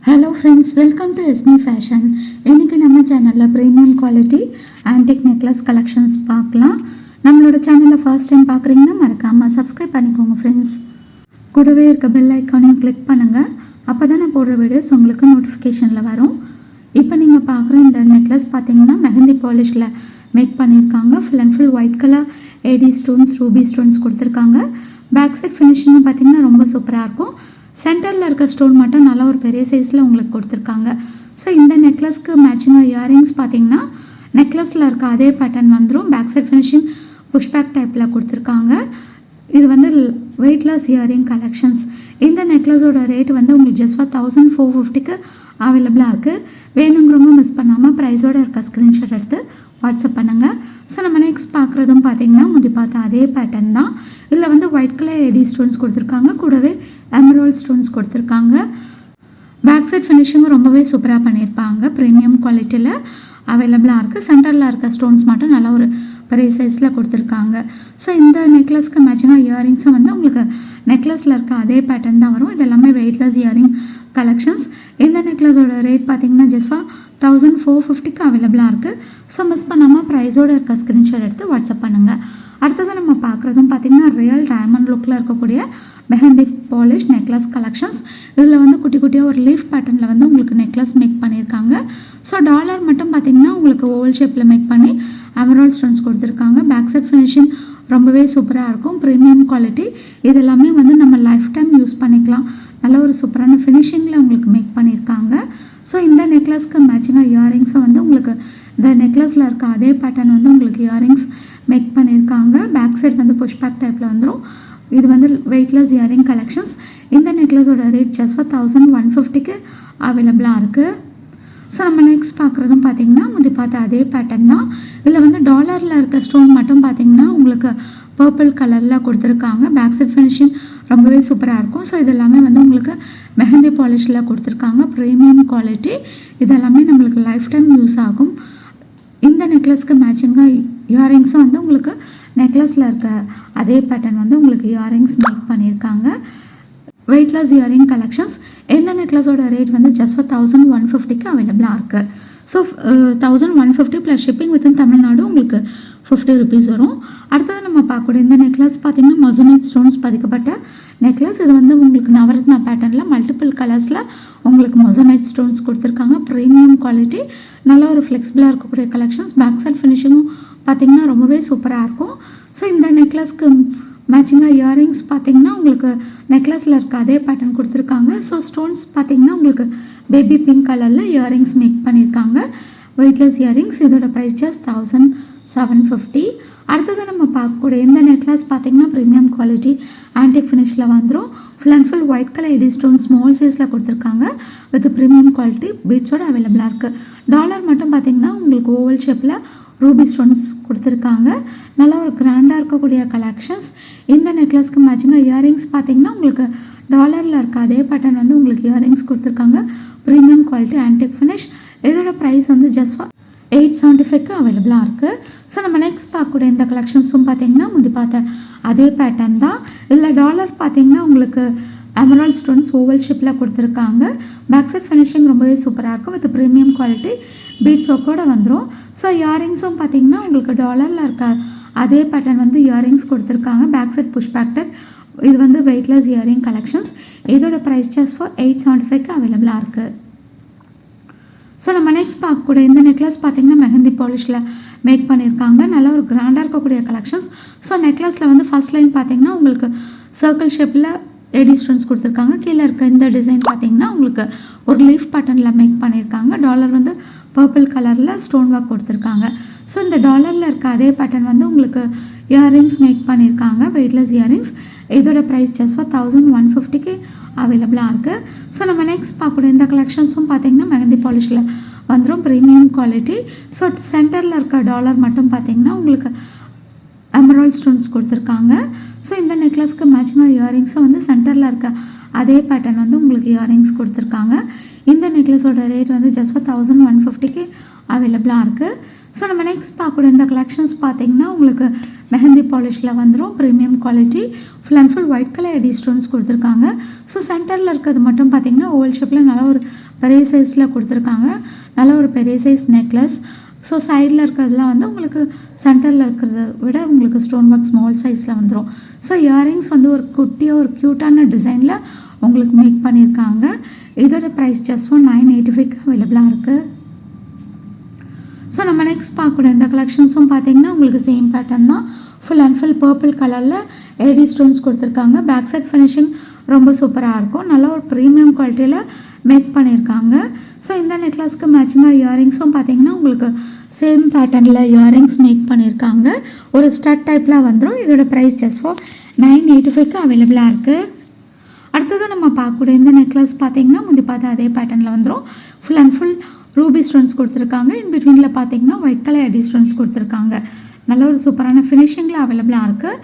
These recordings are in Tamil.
Hello friends, welcome to Esmi Fashion. இன்றைக்கி நம்ம சேனலில் premium quality antique necklace collections பார்க்கலாம். நம்மளோட சேனலில் ஃபர்ஸ்ட் டைம் பார்க்குறீங்கன்னா மறக்காமல் சப்ஸ்கிரைப் பண்ணிக்கோங்க ஃப்ரெண்ட்ஸ். கூடவே இருக்க பெல் ஐக்கானையும் கிளிக் பண்ணுங்கள். அப்போ தான் நான் போடுற வீடியோஸ் உங்களுக்கு நோட்டிஃபிகேஷனில் வரும். இப்போ நீங்கள் பார்க்குற இந்த நெக்லஸ் பார்த்தீங்கன்னா மெஹந்தி பாலிஷில் மேக் பண்ணியிருக்காங்க. Full and full white colour AD stones, ruby stones கொடுத்துருக்காங்க. பேக் சைட் ஃபினிஷிங்கும் பார்த்தீங்கன்னா ரொம்ப சூப்பராக இருக்கும். சென்டரில் இருக்க ஸ்டோன் மட்டும் நல்லா ஒரு பெரிய சைஸில் உங்களுக்கு கொடுத்துருக்காங்க. ஸோ இந்த நெக்லஸ்க்கு மேட்சிங்காக இயரிங்ஸ் பார்த்தீங்கன்னா நெக்லஸில் இருக்க அதே பேட்டர்ன் வந்துடும். பேக் சைட் ஃபினிஷிங் புஷ்பேக் டைப்பில் கொடுத்துருக்காங்க. இது வந்து வெயிட்லெஸ் இயரிங் கலெக்ஷன்ஸ். இந்த நெக்லஸோட ரேட் வந்து உங்களுக்கு ஜஸ்ட் 1450க்கு அவைலபிளாக இருக்குது. வேணுங்கிறவங்க மிஸ் பண்ணாமல் ப்ரைஸோடு இருக்க ஸ்க்ரீன்ஷாட் எடுத்து வாட்ஸ்அப் பண்ணுங்கள். ஸோ நம்ம நெக்ஸ்ட் பார்க்குறதும் பார்த்தீங்கன்னா முந்தி பார்த்த அதே பேட்டர்ன் தான். இதில் வந்து ஒயிட் கலர் ஏடி ஸ்டோன்ஸ் கொடுத்துருக்காங்க, கூடவே எமரால்ட் ஸ்டோன்ஸ் கொடுத்துருக்காங்க. பேக் சைட் ஃபினிஷிங்கும் ரொம்பவே சூப்பராக பண்ணியிருப்பாங்க. ப்ரீமியம் குவாலிட்டியில் அவைலபிளாக இருக்குது. சென்டரில் இருக்க ஸ்டோன்ஸ் மட்டும் நல்லா ஒரு பெரிய சைஸில் கொடுத்துருக்காங்க. ஸோ இந்த நெக்லஸ்க்கு மேட்சிங்காக இயரிங்ஸும் வந்து உங்களுக்கு நெக்லஸில் இருக்க அதே பேட்டர்ன் தான் வரும். இது எல்லாமே வெயிட்லெஸ் இயரிங் கலெக்ஷன்ஸ். இந்த நெக்லஸோட ரேட் பார்த்தீங்கன்னா ஜஸ்ட் 1450க்கு அவைலபிளாக இருக்குது. ஸோ மிஸ் பண்ணாமல் ப்ரைஸோடு இருக்க ஸ்க்ரீன்ஷாட் எடுத்து வாட்ஸ்அப் பண்ணுங்கள். அடுத்தது நம்ம பார்க்குறதும் பார்த்திங்கன்னா ரியல் டைமண்ட் லுக்கில் இருக்கக்கூடிய மெஹந்தி பாலிஷ் நெக்லஸ் கலெக்ஷன்ஸ். இதில் வந்து குட்டி குட்டியாக ஒரு லீஃப் பேட்டர்னில் வந்து உங்களுக்கு நெக்லஸ் மேக் பண்ணியிருக்காங்க. ஸோ டாலர் மட்டும் பார்த்திங்கன்னா உங்களுக்கு ஓவல் ஷேப்பில் மேக் பண்ணி எமரால்ட் ஸ்டோன்ஸ் கொடுத்துருக்காங்க. பேக் சைட் ஃபினிஷிங் ரொம்பவே சூப்பராக இருக்கும். Premium quality. இது எல்லாமே வந்து நம்ம லைஃப் டைம் யூஸ் பண்ணிக்கலாம். நல்ல ஒரு சூப்பரான ஃபினிஷிங்கில் உங்களுக்கு மேக் பண்ணியிருக்காங்க. ஸோ இந்த நெக்லஸ்க்கு மேட்சிங்காக இயரிங்ஸும் வந்து உங்களுக்கு இந்த நெக்லஸில் இருக்க அதே பேட்டர்ன் வந்து உங்களுக்கு இயரிங்ஸ் மேக் பண்ணியிருக்காங்க. பேக் சைட் வந்து புஷ்பேக் டைப்பில் வந்துடும். இது வந்து வெயிட்லெஸ் இயரிங் கலெக்ஷன்ஸ். இந்த நெக்லஸோட ரேட் ஜஸ்ட் 1150க்கு அவைலபிளாக இருக்குது. ஸோ நம்ம நெக்ஸ்ட் பார்க்குறதும் பார்த்திங்கன்னா முந்தி பார்த்த அதே பேட்டர்ன் தான். இதில் வந்து டாலரில் இருக்க ஸ்டோன் மட்டும் பார்த்திங்கன்னா உங்களுக்கு பர்பிள் கலரில் கொடுத்துருக்காங்க. பேக் சைட் ஃபினிஷிங் ரொம்பவே சூப்பராக இருக்கும். ஸோ இது எல்லாமே வந்து உங்களுக்கு மெஹந்தி பாலிஷில் கொடுத்துருக்காங்க. Premium quality. இதெல்லாமே நம்மளுக்கு லைஃப் டைம் யூஸ் ஆகும். இந்த நெக்லஸ்க்கு மேட்சிங்காக இயரிங்ஸும் வந்து உங்களுக்கு நெக்லஸில் இருக்க அதே பேட்டர்ன் வந்து உங்களுக்கு இயரிங்ஸ் மேக் பண்ணியிருக்காங்க. Weightless earring collections. இந்த நெக்லஸோட ரேட் வந்து ஜஸ்ட் 1150க்கு அவைலபிளாக இருக்குது. So 1150 plus shipping within Tamil Nadu உங்களுக்கு 50 rupees வரும். அடுத்தது நம்ம பார்க்கக்கூடிய இந்த நெக்லஸ் பார்த்திங்கன்னா மொசனைட் ஸ்டோன்ஸ் பதிக்கப்பட்ட நெக்லஸ். இது வந்து உங்களுக்கு நவரத்னா பேட்டர்னில் மல்டிபிள் கலர்ஸில் உங்களுக்கு மொசனைட் ஸ்டோன்ஸ் கொடுத்துருக்காங்க. Premium quality. நல்ல ஒரு ஃப்ளெக்சிபிளாக இருக்கக்கூடிய கலெக்ஷன்ஸ். பேக் சைட் ஃபினிஷிங்கும் பார்த்திங்கன்னா ரொம்பவே சூப்பராக இருக்கும். ஸோ இந்த நெக்லஸ்க்கு மேட்சிங்காக இயரிங்ஸ் பார்த்திங்கன்னா உங்களுக்கு நெக்லஸில் இருக்க அதே பேட்டர்ன் கொடுத்துருக்காங்க. ஸோ ஸ்டோன்ஸ் பார்த்திங்கன்னா உங்களுக்கு பேபி பிங்க் கலரில் இயரிங்ஸ் மேக் பண்ணியிருக்காங்க. Weightless earrings. இதோட ப்ரைஸ் ஜஸ்ட் 1750. அடுத்தது நம்ம பார்க்கக்கூடிய இந்த நெக்லஸ் பார்த்திங்கன்னா ப்ரீமியம் குவாலிட்டி ஆன்டிக் ஃபினிஷில் வந்துடும். Full and full white colour eddy stone small சைஸில் கொடுத்துருக்காங்க. வித் ப்ரீமியம் குவாலிட்டி பீட்ஸோடு அவைலபிளாக இருக்குது. டாலர் மட்டும் பார்த்திங்கன்னா உங்களுக்கு ஓவல் ஷேப்பில் ரூபி ஸ்டோன்ஸ் கொடுத்துருக்காங்க. நல்லா ஒரு கிராண்டாக இருக்கக்கூடிய கலெக்ஷன்ஸ். இந்த நெக்லஸ்க்கு மேட்சிங்காக இயரிங்ஸ் பார்த்திங்கன்னா உங்களுக்கு டாலரில் இருக்க அதே பேட்டர்ன் வந்து உங்களுக்கு இயரிங்ஸ் கொடுத்துருக்காங்க. Premium quality antique finish. இதோட ப்ரைஸ் வந்து ஜஸ்ட் 875க்கு அவைலபிளாக இருக்குது. ஸோ நம்ம நெக்ஸ்ட் பார்க்கக்கூடிய இந்த கலெக்ஷன்ஸும் பார்த்திங்கன்னா முந்தி பார்த்த அதே பேட்டர்ன் தான். இதில் டாலர் பார்த்திங்கன்னா உங்களுக்கு எமரால்ட் ஸ்டோன்ஸ் ஓவல் ஷேப்பில் கொடுத்துருக்காங்க. பேக் சைட் ஃபினிஷிங் ரொம்பவே சூப்பராக இருக்கும். வித் ப்ரீமியம் குவாலிட்டி பீட்ஸ் ஒர்க்கோடு வந்துடும். ஸோ இயரிங்ஸும் பார்த்திங்கன்னா உங்களுக்கு டாலரில் இருக்க அதே பேட்டர்ன் வந்து இயரிங்ஸ் கொடுத்துருக்காங்க. Back side push backed. இது வந்து வெயிட்லெஸ் இயரிங் கலெக்ஷன்ஸ். இதோட ப்ரைஸ் ஜஸ்ட் 875க்கு அவைலபிளாக இருக்குது. ஸோ நம்ம நெக்ஸ்ட் பார்க்கக்கூடிய இந்த நெக்லஸ் பார்த்திங்கன்னா மெஹந்தி பாலிஷில் மேக் பண்ணியிருக்காங்க. நல்ல ஒரு கிராண்டாக இருக்கக்கூடிய கலெக்ஷன்ஸ். ஸோ நெக்லஸில் வந்து ஃபர்ஸ்ட் லைன் பார்த்திங்கன்னா உங்களுக்கு சர்க்கிள் ஷேப்பில் ஏடி ஸ்டோன்ஸ் கொடுத்துருக்காங்க. கீழே இருக்க இந்த டிசைன் பார்த்திங்கன்னா உங்களுக்கு ஒரு லீஃப் பேட்டர்னில் மேக் பண்ணியிருக்காங்க. டாலர் வந்து பர்பிள் கலரில் ஸ்டோன் ஒர்க் கொடுத்துருக்காங்க. ஸோ இந்த டாலரில் இருக்க அதே பேட்டர்ன் வந்து உங்களுக்கு இயரிங்ஸ் மேக் பண்ணியிருக்காங்க. Weightless earrings. இதோட ப்ரைஸ் ஜஸ்ட் 1150க்கு அவைலபிளாக இருக்குது. ஸோ நம்ம நெக்ஸ்ட் பார்க்கக்கூடிய இந்த கலெக்ஷன்ஸும் பார்த்திங்கன்னா மெஹந்தி பாலிஷில் வந்துடும். Premium quality. ஸோ சென்டரில் இருக்க டாலர் மட்டும் பார்த்திங்கன்னா உங்களுக்கு எமரால்ட் ஸ்டோன்ஸ் கொடுத்துருக்காங்க. ஸோ இந்த நெக்லஸ்க்கு மேட்சிங்காக இயரிங்ஸும் வந்து சென்டரில் இருக்க அதே பேட்டர்ன் வந்து உங்களுக்கு இயரிங்ஸ் கொடுத்துருக்காங்க. இந்த நெக்லஸோட ரேட் வந்து ஜஸ்ட் 1150க்கு அவைலபிளாக இருக்குது. ஸோ நம்ம நெக்ஸ்ட் பார்க்கக்கூடிய இந்த கலெக்ஷன்ஸ் பார்த்திங்கன்னா உங்களுக்கு மெஹந்தி பாலிஷில் வந்துடும். Premium quality. Full and full white colour AD stones கொடுத்துருக்காங்க. ஸோ சென்டரில் இருக்கிறது மட்டும் பார்த்திங்கன்னா ஓவல் ஷேப்பில் நல்லா ஒரு பெரிய சைஸில் கொடுத்துருக்காங்க. நல்ல ஒரு பெரிய சைஸ் நெக்லஸ். ஸோ சைடில் இருக்கிறதுலாம் வந்து உங்களுக்கு சென்டரில் இருக்கிறத விட உங்களுக்கு ஸ்டோன் ஒர்க் ஸ்மால் சைஸில் வந்துடும். ஸோ இயரிங்ஸ் வந்து ஒரு குட்டியாக ஒரு க்யூட்டான டிசைனில் உங்களுக்கு மேக் பண்ணியிருக்காங்க. இதோட ப்ரைஸ் ஜஸ்ட் ஃபார் 985 அவைலபிளாக இருக்குது. ஸோ நம்ம நெக்ஸ்ட் பார்க்கக்கூடிய இந்த கலெக்ஷன்ஸும் பார்த்தீங்கன்னா உங்களுக்கு சேம் பேட்டர்ன் தான். ஃபுல் அண்ட் ஃபுல் பர்பிள் கலரில் ஏடி ஸ்டோன்ஸ் கொடுத்துருக்காங்க. பேக் சைட் ஃபினிஷிங் ரொம்ப சூப்பராக இருக்கும். நல்ல ஒரு ப்ரீமியம் குவாலிட்டியில் மேக் பண்ணியிருக்காங்க. ஸோ இந்த நெக்லஸ்க்கு மேட்சிங்காக இயரிங்ஸும் பார்த்தீங்கன்னா உங்களுக்கு சேம் பேட்டர்னில் இயரிங்ஸ் மேக் பண்ணியிருக்காங்க. ஒரு ஸ்டட் டைப்பில் வந்துடும். இதோட ப்ரைஸ் ஜஸ்ட் ஃபார் 985 அவைலபிளாக இருக்குது. அடுத்தது நம்ம பார்க்கக்கூடிய இந்த நெக்லஸ் பார்த்தீங்கன்னா முந்தி பார்த்து அதே பேட்டர்னில் வந்துடும். Full and full Ruby stones கொடுத்துருக்காங்க. இன் பிட்வீனில் பார்த்தீங்கன்னா ஒயிட் கலர் எடி ஸ்டோன்ஸ் கொடுத்துருக்காங்க. நல்ல ஒரு சூப்பரான ஃபினிஷிங்கில் அவைலபிளாக இருக்குது.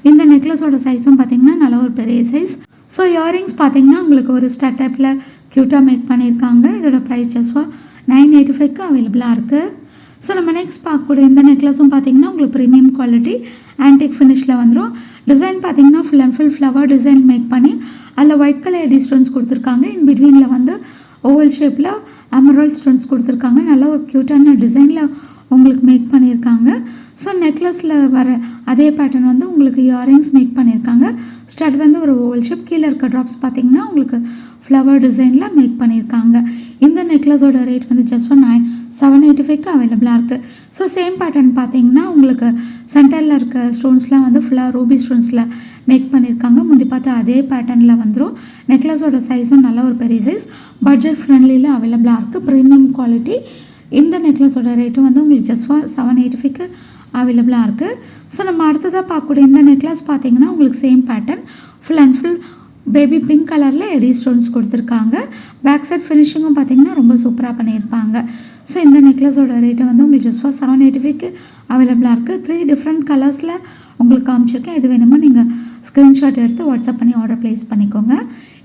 இந்த நெக்லஸோட சைஸும் பார்த்தீங்கன்னா நல்ல ஒரு பெரிய சைஸ். ஸோ இயரிங்ஸ் பார்த்தீங்கன்னா உங்களுக்கு ஒரு ஸ்டட் டைப்பில் க்யூட்டாக மேக் பண்ணியிருக்காங்க. இதோட ப்ரைஸ் ஜஸ்ட் ஃபார் 985 அவைலபிளாக இருக்குது. ஸோ நம்ம நெக்ஸ்ட் பார்க்கக்கூடிய இந்த நெக்லஸும் பார்த்தீங்கன்னா உங்களுக்கு ப்ரீமியம் குவாலிட்டி ஆன்டிக் ஃபினிஷில் வந்துடும். டிசைன் பார்த்தீங்கன்னா full and full flower design make பண்ணி அதில் ஒயிட் கலர் எடி ஸ்டோன்ஸ் கொடுத்துருக்காங்க. இன் பிட்வீனில் வந்து ஓவல் ஷேப்பில் எமரால்ட் ஸ்டோன்ஸ் கொடுத்துருக்காங்க. நல்ல ஒரு க்யூட்டான டிசைனில் உங்களுக்கு மேக் பண்ணியிருக்காங்க. ஸோ நெக்லஸில் வர அதே பேட்டர்ன் வந்து உங்களுக்கு இயரிங்ஸ் மேக் பண்ணியிருக்காங்க. ஸ்டட் வந்து ஒரு ஓவல் ஷேப். கீழே இருக்க ட்ராப்ஸ் பார்த்தீங்கன்னா உங்களுக்கு ஃப்ளவர் டிசைனில் மேக் பண்ணியிருக்காங்க. இந்த நெக்லஸோட ரேட் வந்து ஜஸ்ட் ஃபார் 785 அவைலபிளாக இருக்குது. ஸோ சேம் பேட்டர்ன் பார்த்தீங்கன்னா உங்களுக்கு சென்டரில் இருக்க ஸ்டோன்ஸ்லாம் வந்து ஃபுல்லாக ரூபி ஸ்டோன்ஸில் மேக் பண்ணியிருக்காங்க. முந்தி பார்த்து அதே பேட்டர்னில் வந்துடும். நெக்லஸோட சைஸும் நல்ல ஒரு பெரிய சைஸ். பட்ஜெட் ஃப்ரெண்ட்லியில் அவைலபிளாக இருக்குது. Premium quality. இந்த நெக்லஸோட ரேட்டும் வந்து உங்களுக்கு ஜஸ்ட் ஃபார் 785 அவைலபிளாக இருக்குது. ஸோ நம்ம அடுத்ததாக பார்க்கக்கூடிய இந்த நெக்லஸ் பார்த்தீங்கன்னா உங்களுக்கு same pattern full and full baby pink கலரில் எடி ஸ்டோன்ஸ் கொடுத்துருக்காங்க. பேக் சைட் ஃபினிஷிங்கும் பார்த்தீங்கன்னா ரொம்ப சூப்பராக பண்ணியிருப்பாங்க. ஸோ இந்த நெக்லஸோட ரேட்டை வந்து உங்களுக்கு ஜஸ்ட் ஃபார் 785 அவைலபிளாக இருக்குது. 3 டிஃப்ரெண்ட் கலர்ஸில் உங்களுக்கு காமிச்சிருக்கேன். எது வேணுமோ நீங்கள் ஸ்க்ரீன்ஷாட் எடுத்து வாட்ஸ்அப் பண்ணி ஆர்டர் ப்ளேஸ் பண்ணிக்கோங்க.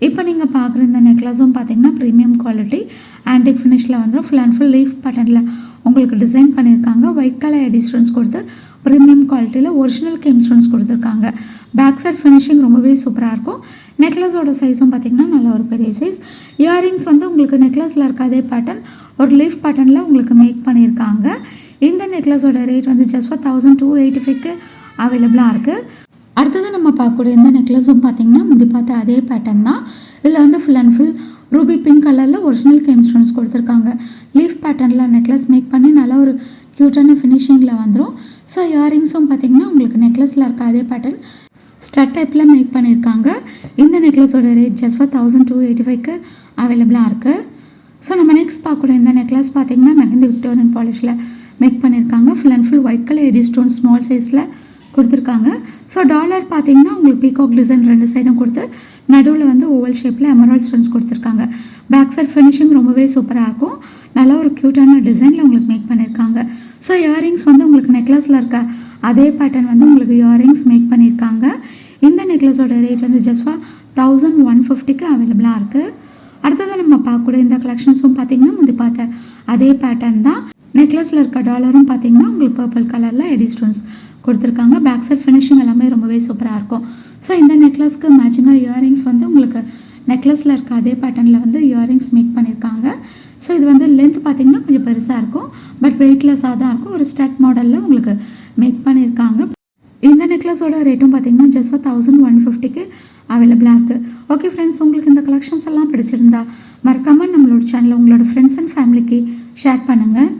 இப்போ நீங்கள் பார்க்குற இந்த நெக்லஸும் பார்த்தீங்கன்னா ப்ரீமியம் குவாலிட்டி ஆன்டிக் ஃபினிஷில் வந்துடும். ஃபுல் அண்ட் ஃபுல் லீஃப் பேட்டர்னில் உங்களுக்கு டிசைன் பண்ணியிருக்காங்க. ஒயிட் கலர் எடி ஸ்டோன்ஸ் கொடுத்து ப்ரீமியம் குவாலிட்டியில் ஒரிஜினல் கேம் ஸ்டோன்ஸ் கொடுத்துருக்காங்க. பேக் சைட் ஃபினிஷிங் ரொம்பவே சூப்பராக இருக்கும். நெக்லஸோட சைஸும் பார்த்தீங்கன்னா நல்ல ஒரு பெரிய சைஸ். இயரிங்ஸ் வந்து உங்களுக்கு நெக்லஸில் இருக்க அதே பேட்டர்ன் ஒரு லீஃப் பேட்டர்னில் உங்களுக்கு மேக் பண்ணியிருக்காங்க. இந்த நெக்லஸோட ரேட் வந்து ஜஸ்ட் ஃபார் 1285 அவைலபிளாக இருக்குது. அடுத்தது நம்ம பார்க்கக்கூடிய இந்த நெக்லஸும் பார்த்தீங்கன்னா முந்தி பார்த்த அதே பேட்டர்ன் தான். இதில் வந்து full and full Ruby pink கலரில் ஒரிஜினல் கேம் ஸ்டோன்ஸ் கொடுத்துருக்காங்க. லீஃப் பேட்டர்னில் நெக்லஸ் மேக் பண்ணி நல்ல ஒரு க்யூட்டான ஃபினிஷிங்கில் வந்துடும். ஸோ இயரிங்ஸும் பார்த்தீங்கன்னா உங்களுக்கு நெக்லஸில் இருக்க அதே பேட்டர்ன் ஸ்டட் டைப்பில் மேக் பண்ணியிருக்காங்க. இந்த நெக்லஸோட ரேட் ஜஸ்ட் ஃபார் 1285 அவைலபிளாக இருக்குது. ஸோ நம்ம நெக்ஸ்ட் பார்க்கக்கூடிய இந்த நெக்லஸ் பார்த்தீங்கன்னா மெஹந்தி விக்டோரியன் பாலிஷில் மேக் பண்ணியிருக்காங்க. Full and full white colour eddy stone small சைஸில் கொடுத்துருக்காங்க. ஸோ டாலர் பார்த்தீங்கன்னா உங்களுக்கு பீகாக் டிசைன் 2 சைடும் கொடுத்து நடுவில் வந்து ஓவல் ஷேப்பில் எமரால்ட் ஸ்டோன்ஸ் கொடுத்துருக்காங்க. பேக் சைட் ஃபினிஷிங் ரொம்பவே சூப்பராக இருக்கும். நல்ல ஒரு க்யூட்டான டிசைனில் உங்களுக்கு மேக் பண்ணியிருக்காங்க. ஸோ இயரிங்ஸ் வந்து உங்களுக்கு நெக்லஸில் இருக்க அதே பேட்டர்ன் வந்து உங்களுக்கு இயரிங்ஸ் மேக் பண்ணியிருக்காங்க. இந்த நெக்லஸோட ரேட் வந்து ஜஸ்ட் ஃபார் 1150 அவைலபிளாக இருக்குது. அடுத்தது நம்ம பார்க்கக்கூடிய இந்த கலெக்ஷன்ஸும் பார்த்தீங்கன்னா முந்தி பார்த்த அதே பேட்டர்ன் தான். நெக்லஸில் இருக்க டாலரும் பார்த்தீங்கன்னா உங்களுக்கு பர்பிள் கலரில் எடி ஸ்டோன்ஸ் கொடுத்துருக்காங்க. பேக் சைட் ஃபினிஷிங் எல்லாமே ரொம்பவே சூப்பராக இருக்கும். ஸோ இந்த நெக்லஸ்க்கு மேட்சிங்காக இயரிங்ஸ் வந்து உங்களுக்கு நெக்லஸில் இருக்க அதே பேட்டர்னில் வந்து இயரிங்ஸ் மேக் பண்ணியிருக்காங்க. ஸோ இது வந்து லென்த் பார்த்தீங்கன்னா கொஞ்சம் பெருசாக இருக்கும். பட் வெயிட்லெஸ்ஸாக தான் இருக்கும். ஒரு ஸ்டட் மாடலில் உங்களுக்கு மேக் பண்ணியிருக்காங்க. இந்த நெக்லஸோட ரேட்டும் பார்த்தீங்கன்னா ஜஸ்ட் ஃபார் 1150 அவைலபிளாக இருக்குது. ஓகே ஃப்ரெண்ட்ஸ், உங்களுக்கு இந்த கலெக்ஷன்ஸ் எல்லாம் பிடிச்சிருந்தா மறக்காமல் நம்மளோட சேனலை உங்களோட ஃப்ரெண்ட்ஸ் அண்ட் ஃபேமிலிக்கு ஷேர் பண்ணுங்கள்.